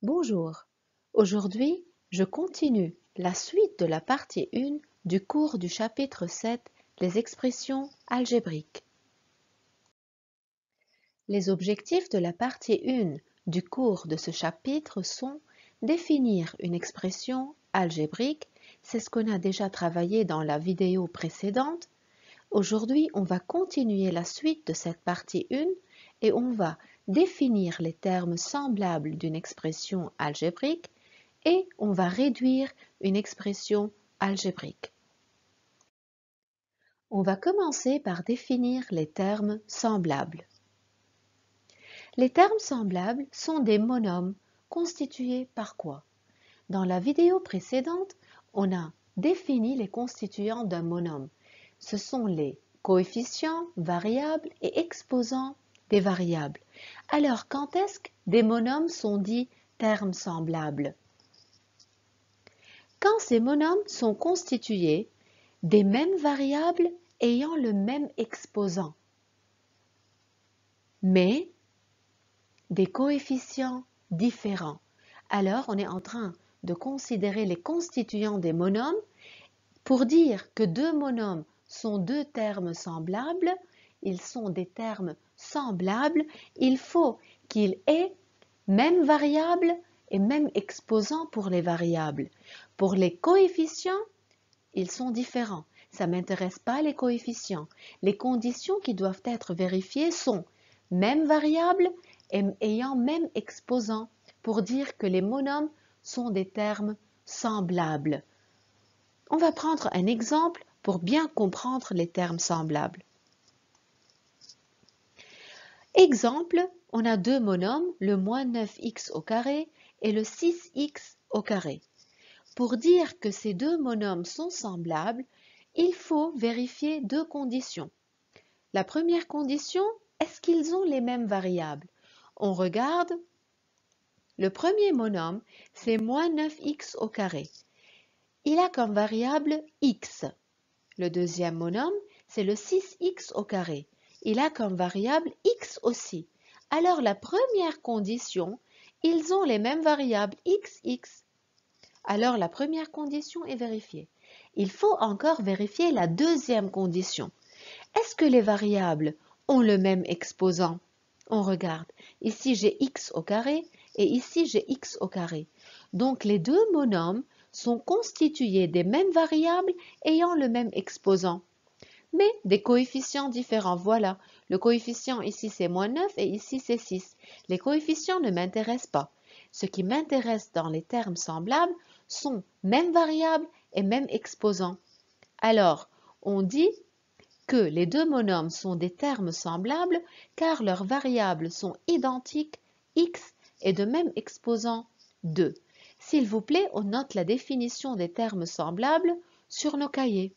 Bonjour, aujourd'hui je continue la suite de la partie 1 du cours du chapitre 7, les expressions algébriques. Les objectifs de la partie 1 du cours de ce chapitre sont définir une expression algébrique, c'est ce qu'on a déjà travaillé dans la vidéo précédente. Aujourd'hui, on va continuer la suite de cette partie 1 et on va définir les termes semblables d'une expression algébrique et on va réduire une expression algébrique. On va commencer par définir les termes semblables. Les termes semblables sont des monomes constitués par quoi? Dans la vidéo précédente, on a défini les constituants d'un monome. Ce sont les coefficients, variables et exposants des variables. Alors, quand est-ce que des monomes sont dits termes semblables? Quand ces monomes sont constitués des mêmes variables ayant le même exposant, mais des coefficients différents. Alors, on est en train de considérer les constituants des monomes. Pour dire que deux monomes sont deux termes semblables, ils sont des termes semblables, il faut qu'ils aient même variable et même exposant pour les variables. Pour les coefficients, ils sont différents. Ça ne m'intéresse pas les coefficients. Les conditions qui doivent être vérifiées sont même variable et ayant même exposant pour dire que les monomes sont des termes semblables. On va prendre un exemple pour bien comprendre les termes semblables. Exemple, on a deux monomes, le moins 9x au carré et le 6x au carré. Pour dire que ces deux monomes sont semblables, il faut vérifier deux conditions. La première condition, est-ce qu'ils ont les mêmes variables? On regarde, le premier monome, c'est moins 9x au carré. Il a comme variable x. Le deuxième monome, c'est le 6x au carré. Il a comme variable x aussi. Alors la première condition, ils ont les mêmes variables x, x. Alors la première condition est vérifiée. Il faut encore vérifier la deuxième condition. Est-ce que les variables ont le même exposant? On regarde. Ici j'ai x au carré et ici j'ai x au carré. Donc les deux monomes sont constitués des mêmes variables ayant le même exposant, mais des coefficients différents. Voilà, le coefficient ici c'est moins 9 et ici c'est 6. Les coefficients ne m'intéressent pas. Ce qui m'intéresse dans les termes semblables sont même variables et même exposants. Alors, on dit que les deux monomes sont des termes semblables car leurs variables sont identiques, x et de même exposant 2. S'il vous plaît, on note la définition des termes semblables sur nos cahiers.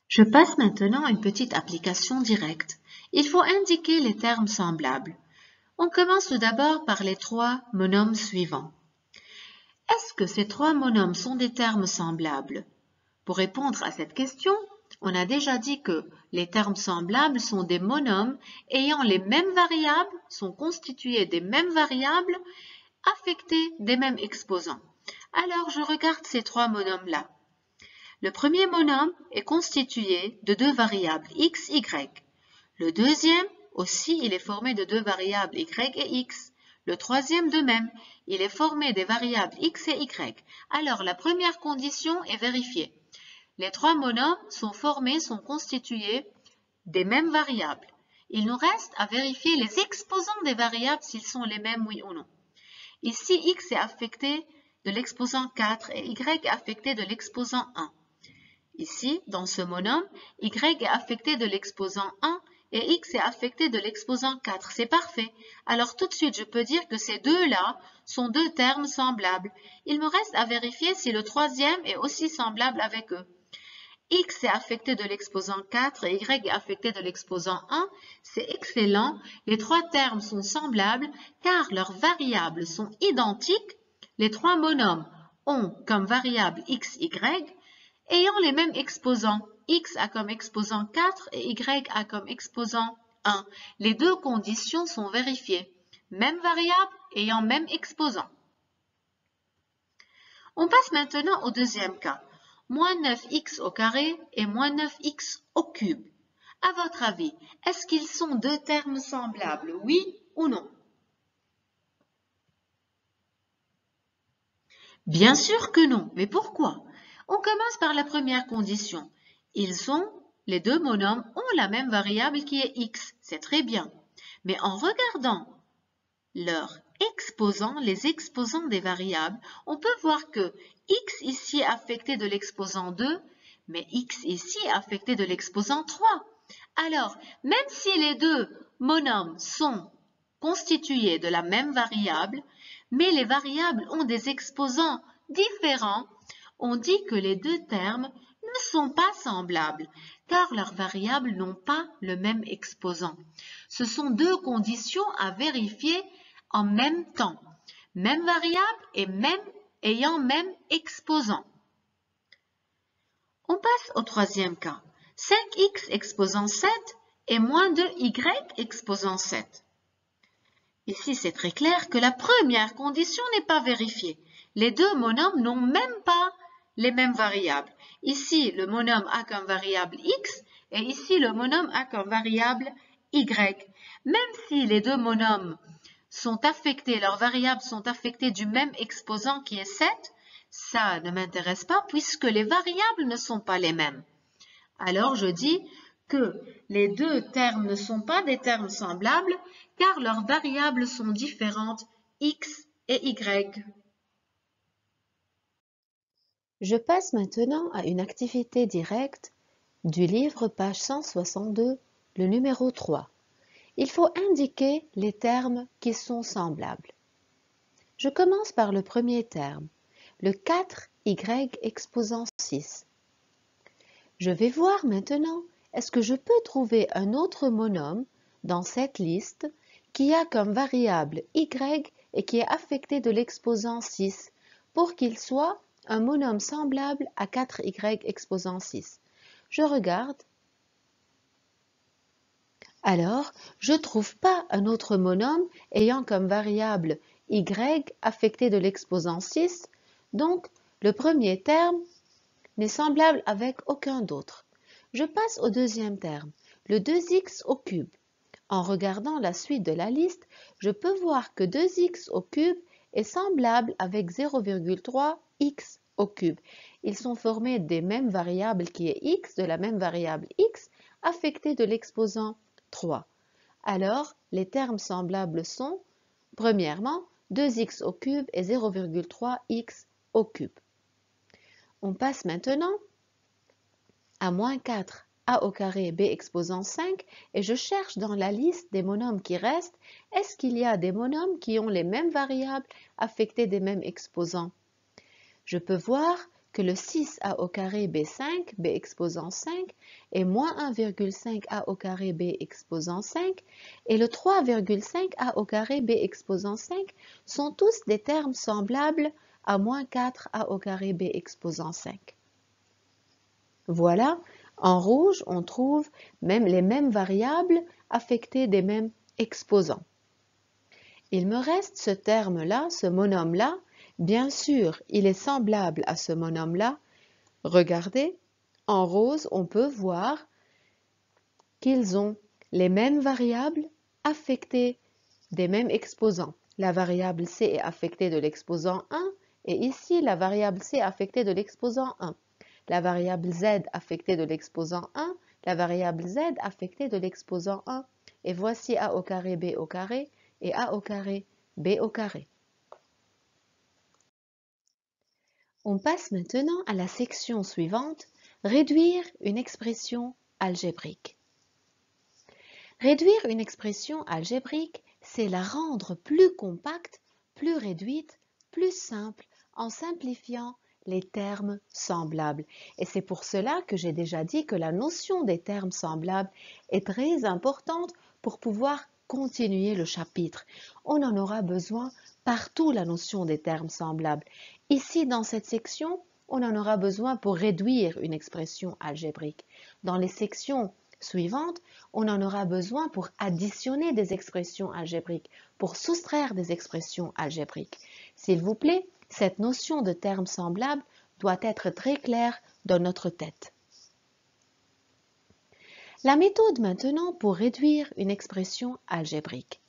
Je passe maintenant à une petite application directe. Il faut indiquer les termes semblables. On commence tout d'abord par les trois monomes suivants. Est-ce que ces trois monomes sont des termes semblables? Pour répondre à cette question, on a déjà dit que les termes semblables sont des monomes ayant les mêmes variables, sont constitués des mêmes variables, affectés des mêmes exposants. Alors, je regarde ces trois monomes-là. Le premier monome est constitué de deux variables x, y. Le deuxième, aussi, il est formé de deux variables y et x. Le troisième de même, il est formé des variables x et y. Alors, la première condition est vérifiée. Les trois monomes sont constitués des mêmes variables. Il nous reste à vérifier les exposants des variables s'ils sont les mêmes, oui ou non. Ici, x est affecté de l'exposant 4 et y est affecté de l'exposant 1. Ici, dans ce monome, y est affecté de l'exposant 1 et x est affecté de l'exposant 4. C'est parfait. Alors tout de suite, je peux dire que ces deux-là sont deux termes semblables. Il me reste à vérifier si le troisième est aussi semblable avec eux. X est affecté de l'exposant 4 et y est affecté de l'exposant 1. C'est excellent. Les trois termes sont semblables car leurs variables sont identiques. Les trois monomes ont comme variable x, y ayant les mêmes exposants. X a comme exposant 4 et Y a comme exposant 1. Les deux conditions sont vérifiées. Même variable ayant même exposant. On passe maintenant au deuxième cas. Moins 9x au carré et moins 9x au cube. À votre avis, est-ce qu'ils sont deux termes semblables, oui ou non? Bien sûr que non, mais pourquoi? On commence par la première condition. Les deux monomes ont la même variable qui est x, c'est très bien. Mais en regardant leurs exposants, les exposants des variables, on peut voir que x ici est affecté de l'exposant 2, mais x ici est affecté de l'exposant 3. Alors, même si les deux monomes sont constitués de la même variable, mais les variables ont des exposants différents, on dit que les deux termes ne sont pas semblables, car leurs variables n'ont pas le même exposant. Ce sont deux conditions à vérifier en même temps, même variable et ayant même exposant. On passe au troisième cas. 5x exposant 7 et moins 2y exposant 7. Ici, c'est très clair que la première condition n'est pas vérifiée. Les deux monomes n'ont même pas les mêmes variables. Ici, le monome a comme variable x et ici, le monome a comme variable y. Même si les deux monomes sont affectés, leurs variables sont affectées du même exposant qui est 7, ça ne m'intéresse pas puisque les variables ne sont pas les mêmes. Alors, je dis que les deux termes ne sont pas des termes semblables car leurs variables sont différentes, x et y. Je passe maintenant à une activité directe du livre page 162, le numéro 3. Il faut indiquer les termes qui sont semblables. Je commence par le premier terme, le 4y exposant 6. Je vais voir maintenant, est-ce que je peux trouver un autre monome dans cette liste qui a comme variable y et qui est affecté de l'exposant 6 pour qu'il soit un monome semblable à 4y exposant 6. Je regarde. Alors, je ne trouve pas un autre monome ayant comme variable y affecté de l'exposant 6, donc le premier terme n'est semblable avec aucun d'autre. Je passe au deuxième terme, le 2x au cube. En regardant la suite de la liste, je peux voir que 2x au cube est semblable avec 0,3x au cube. Ils sont formés des mêmes variables qui est x, de la même variable x, affectée de l'exposant 3. Alors, les termes semblables sont, premièrement, 2x au cube et 0,3x au cube. On passe maintenant à moins 4 a au carré b exposant 5 et je cherche dans la liste des monomes qui restent, est-ce qu'il y a des monomes qui ont les mêmes variables affectées des mêmes exposants? Je peux voir que le 6a au carré b5, b exposant 5, et moins 1,5a au carré b exposant 5, et le 3,5a au carré b exposant 5 sont tous des termes semblables à moins 4a au carré b exposant 5. Voilà, en rouge, on trouve même les mêmes variables affectées des mêmes exposants. Il me reste ce terme-là, ce monome-là. Bien sûr, il est semblable à ce monome-là. Regardez, en rose, on peut voir qu'ils ont les mêmes variables affectées des mêmes exposants. La variable c est affectée de l'exposant 1 et ici, la variable c est affectée de l'exposant 1. La variable z affectée de l'exposant 1, la variable z affectée de l'exposant 1. Et voici a au carré b au carré et a au carré b au carré. On passe maintenant à la section suivante, réduire une expression algébrique. Réduire une expression algébrique, c'est la rendre plus compacte, plus réduite, plus simple, en simplifiant les termes semblables. Et c'est pour cela que j'ai déjà dit que la notion des termes semblables est très importante pour pouvoir continuer le chapitre. On en aura besoin partout, la notion des termes semblables. Ici, dans cette section, on en aura besoin pour réduire une expression algébrique. Dans les sections suivantes, on en aura besoin pour additionner des expressions algébriques, pour soustraire des expressions algébriques. S'il vous plaît, cette notion de termes semblables doit être très claire dans notre tête. La méthode maintenant pour réduire une expression algébrique.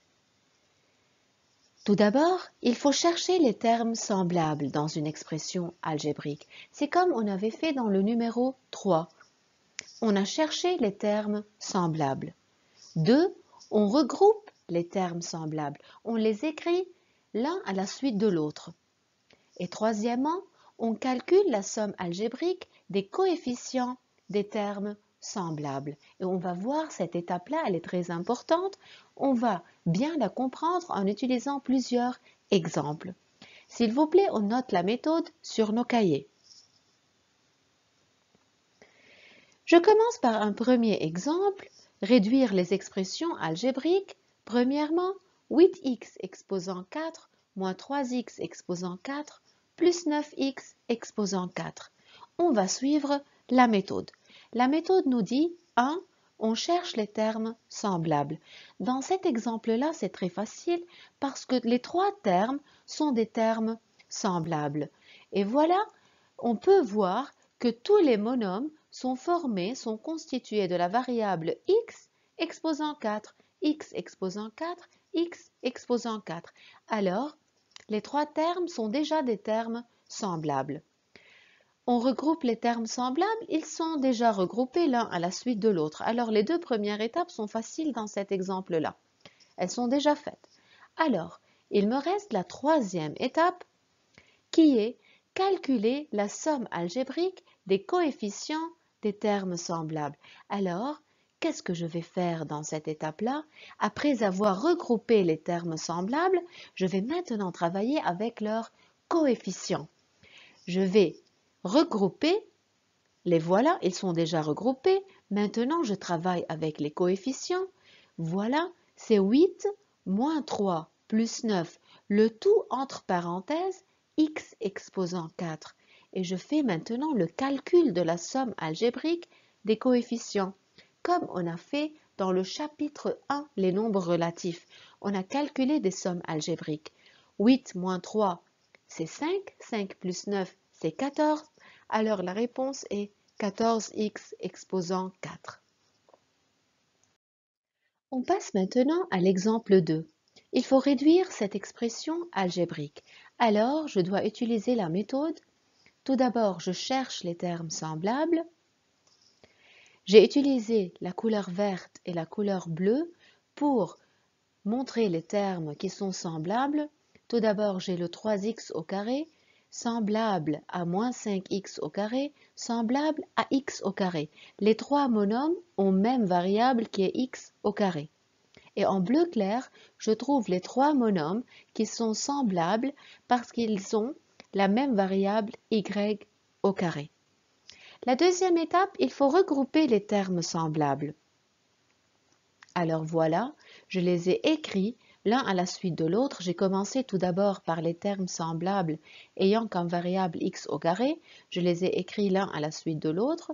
Tout d'abord, il faut chercher les termes semblables dans une expression algébrique. C'est comme on avait fait dans le numéro 3. On a cherché les termes semblables. 2. On regroupe les termes semblables. On les écrit l'un à la suite de l'autre. Et troisièmement, on calcule la somme algébrique des coefficients des termes semblables. Et on va voir cette étape-là, elle est très importante. On va bien la comprendre en utilisant plusieurs exemples. S'il vous plaît, on note la méthode sur nos cahiers. Je commence par un premier exemple, réduire les expressions algébriques. Premièrement, 8x exposant 4 moins 3x exposant 4 plus 9x exposant 4. On va suivre la méthode. La méthode nous dit 1. On cherche les termes semblables. Dans cet exemple-là, c'est très facile parce que les trois termes sont des termes semblables. Et voilà, on peut voir que tous les monomes sont constitués de la variable x exposant 4, x exposant 4, x exposant 4. Alors, les trois termes sont déjà des termes semblables. On regroupe les termes semblables, ils sont déjà regroupés l'un à la suite de l'autre. Alors, les deux premières étapes sont faciles dans cet exemple-là. Elles sont déjà faites. Alors, il me reste la troisième étape qui est calculer la somme algébrique des coefficients des termes semblables. Alors, qu'est-ce que je vais faire dans cette étape-là? Après avoir regroupé les termes semblables, je vais maintenant travailler avec leurs coefficients. Je vais regrouper, les voilà, ils sont déjà regroupés. Maintenant, je travaille avec les coefficients. Voilà, c'est 8 moins 3 plus 9, le tout entre parenthèses, x exposant 4. Et je fais maintenant le calcul de la somme algébrique des coefficients, comme on a fait dans le chapitre 1, les nombres relatifs. On a calculé des sommes algébriques. 8 moins 3, c'est 5. 5 plus 9, c'est 14. Alors la réponse est 14x exposant 4. On passe maintenant à l'exemple 2. Il faut réduire cette expression algébrique. Alors, je dois utiliser la méthode. Tout d'abord, je cherche les termes semblables. J'ai utilisé la couleur verte et la couleur bleue pour montrer les termes qui sont semblables. Tout d'abord, j'ai le 3x au carré, semblable à moins 5x au carré, semblable à x au carré. Les trois monomes ont même variable qui est x au carré. Et en bleu clair, je trouve les trois monomes qui sont semblables parce qu'ils ont la même variable y au carré. La deuxième étape, il faut regrouper les termes semblables. Alors voilà, je les ai écrits l'un à la suite de l'autre. J'ai commencé tout d'abord par les termes semblables ayant comme variable x au carré. Je les ai écrits l'un à la suite de l'autre.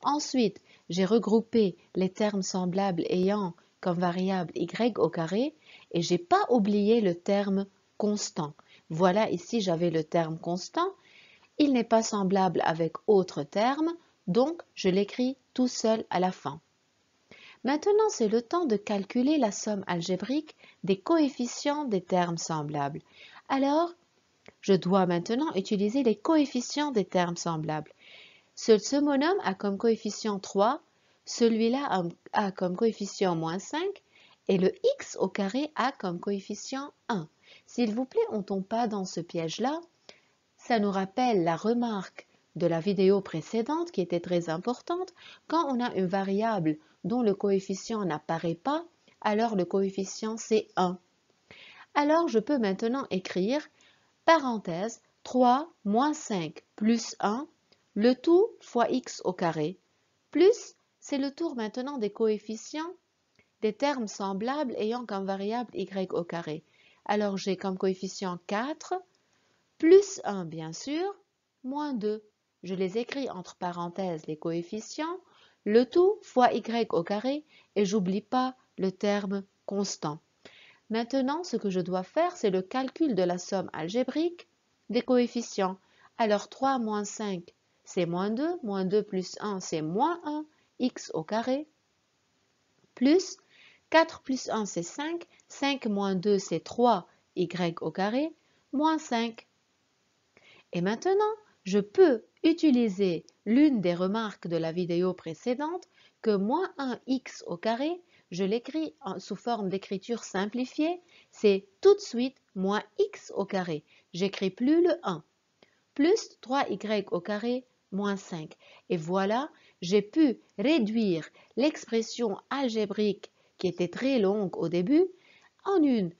Ensuite, j'ai regroupé les termes semblables ayant comme variable y au carré et j'ai pas oublié le terme constant. Voilà, ici j'avais le terme constant. Il n'est pas semblable avec autre terme, donc je l'écris tout seul à la fin. Maintenant, c'est le temps de calculer la somme algébrique des coefficients des termes semblables. Alors, je dois maintenant utiliser les coefficients des termes semblables. Ce monome a comme coefficient 3, celui-là a comme coefficient moins 5 et le x au carré a comme coefficient 1. S'il vous plaît, on ne tombe pas dans ce piège-là. Ça nous rappelle la remarque de la vidéo précédente qui était très importante. Quand on a une variable dont le coefficient n'apparaît pas, alors le coefficient c'est 1. Alors je peux maintenant écrire parenthèse 3 moins 5 plus 1, le tout fois x au carré, plus c'est le tour maintenant des coefficients des termes semblables ayant comme variable y au carré. Alors j'ai comme coefficient 4, plus 1 bien sûr, moins 2. Je les écris entre parenthèses les coefficients. le tout fois y au carré et j'oublie pas le terme constant. Maintenant, ce que je dois faire, c'est le calcul de la somme algébrique des coefficients. Alors 3 moins 5, c'est moins 2 plus 1, c'est moins 1, x au carré, plus 4 plus 1, c'est 5, 5 moins 2, c'est 3, y au carré, moins 5. Et maintenant, je peux utiliser l'une des remarques de la vidéo précédente que moins 1x au carré, je l'écris sous forme d'écriture simplifiée, c'est tout de suite moins x au carré. J'écris plus le 1. Plus 3y au carré moins 5. Et voilà, j'ai pu réduire l'expression algébrique qui était très longue au début en une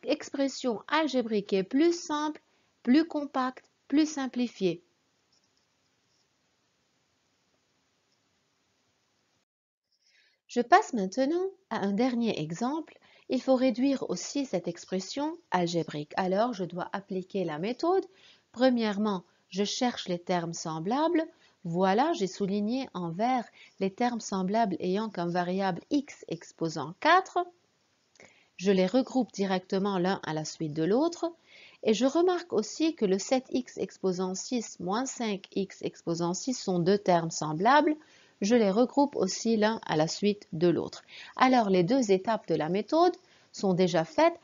expression algébrique qui est plus simple, plus compacte, plus simplifiée. Je passe maintenant à un dernier exemple. Il faut réduire aussi cette expression algébrique. Alors, je dois appliquer la méthode. Premièrement, je cherche les termes semblables. Voilà, j'ai souligné en vert les termes semblables ayant comme variable x exposant 4. Je les regroupe directement l'un à la suite de l'autre. Et je remarque aussi que le 7x exposant 6 moins 5x exposant 6 sont deux termes semblables. Je les regroupe aussi l'un à la suite de l'autre. Alors, les deux étapes de la méthode sont déjà faites.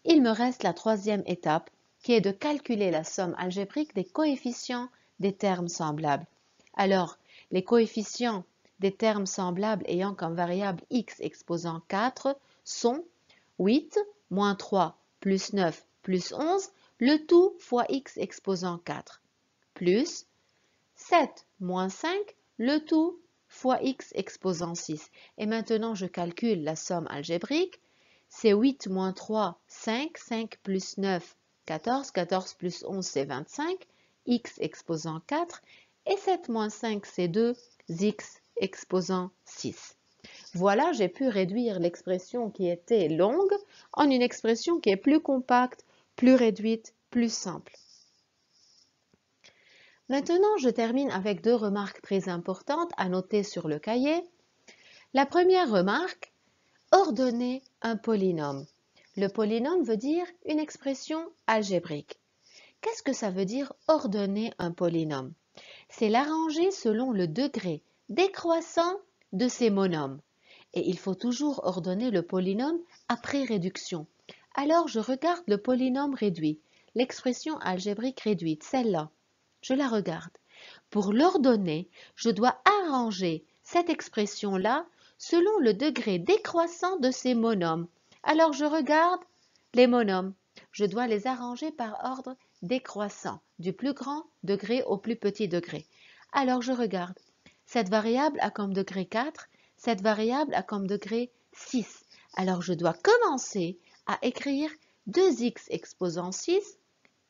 Il me reste la troisième étape, qui est de calculer la somme algébrique des coefficients des termes semblables. Alors, les coefficients des termes semblables ayant comme variable x exposant 4 sont 8, moins 3, plus 9, plus 11, le tout fois x exposant 4, plus 7 moins 5, le tout fois x exposant 6. Et maintenant, je calcule la somme algébrique. C'est 8 moins 3, 5, 5 plus 9, 14, 14 plus 11, c'est 25, x exposant 4, et 7 moins 5, c'est 2, x exposant 6. Voilà, j'ai pu réduire l'expression qui était longue en une expression qui est plus compacte, plus réduite, plus simple. Maintenant, je termine avec deux remarques très importantes à noter sur le cahier. La première remarque, ordonner un polynôme. Le polynôme veut dire une expression algébrique. Qu'est-ce que ça veut dire ordonner un polynôme? C'est l'arranger selon le degré décroissant de ses monômes. Et il faut toujours ordonner le polynôme après réduction. Alors, je regarde le polynôme réduit, l'expression algébrique réduite, celle-là. Je la regarde. Pour l'ordonner, je dois arranger cette expression-là selon le degré décroissant de ses monômes. Alors, je regarde les monômes. Je dois les arranger par ordre décroissant, du plus grand degré au plus petit degré. Alors, je regarde. Cette variable a comme degré 4, cette variable a comme degré 6. Alors, je dois commencer à écrire 2x exposant 6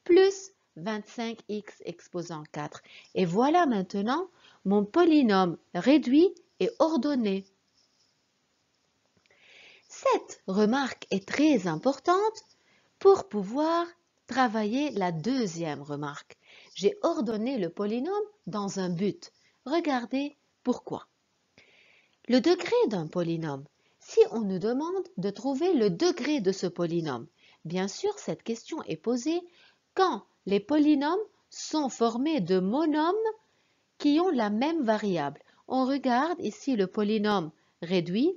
plus 25x exposant 4. Et voilà maintenant mon polynôme réduit et ordonné. Cette remarque est très importante pour pouvoir travailler la deuxième remarque. J'ai ordonné le polynôme dans un but. Regardez pourquoi. Le degré d'un polynôme. Si on nous demande de trouver le degré de ce polynôme, bien sûr, cette question est posée quand les polynômes sont formés de monômes qui ont la même variable. On regarde ici le polynôme réduit.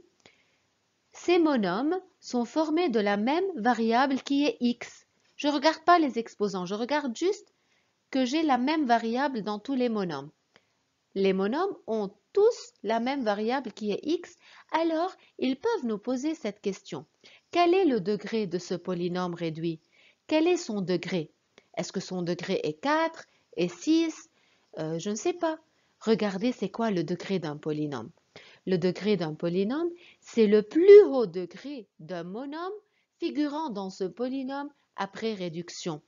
Ces monômes sont formés de la même variable qui est x. Je ne regarde pas les exposants, je regarde juste que j'ai la même variable dans tous les monômes. Les monômes ont tous la même variable qui est x, alors ils peuvent nous poser cette question. Quel est le degré de ce polynôme réduit? Quel est son degré? Est-ce que son degré est 4, est 6? Je ne sais pas. Regardez c'est quoi le degré d'un polynôme. Le degré d'un polynôme, c'est le plus haut degré d'un monôme figurant dans ce polynôme après réduction.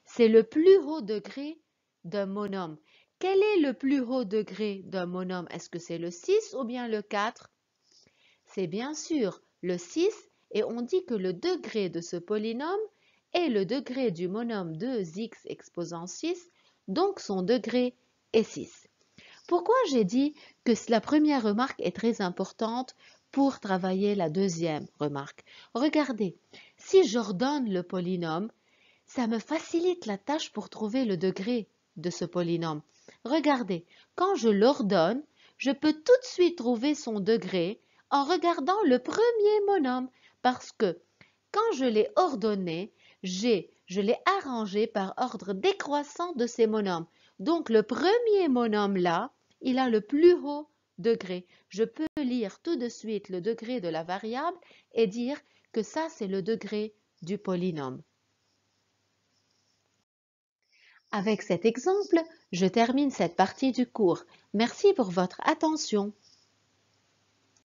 C'est le plus haut degré d'un monôme. Quel est le plus haut degré d'un monôme? Est-ce que c'est le 6 ou bien le 4? C'est bien sûr le 6 et on dit que le degré de ce polynôme est le degré du monôme 2x exposant 6, donc son degré est 6. Pourquoi j'ai dit que la première remarque est très importante pour travailler la deuxième remarque? Regardez, si j'ordonne le polynôme, ça me facilite la tâche pour trouver le degré de ce polynôme. Regardez, quand je l'ordonne, je peux tout de suite trouver son degré en regardant le premier monôme parce que quand je l'ai ordonné, je l'ai arrangé par ordre décroissant de ces monômes. Donc le premier monôme là, il a le plus haut degré. Je peux lire tout de suite le degré de la variable et dire que ça c'est le degré du polynôme. Avec cet exemple, je termine cette partie du cours. Merci pour votre attention.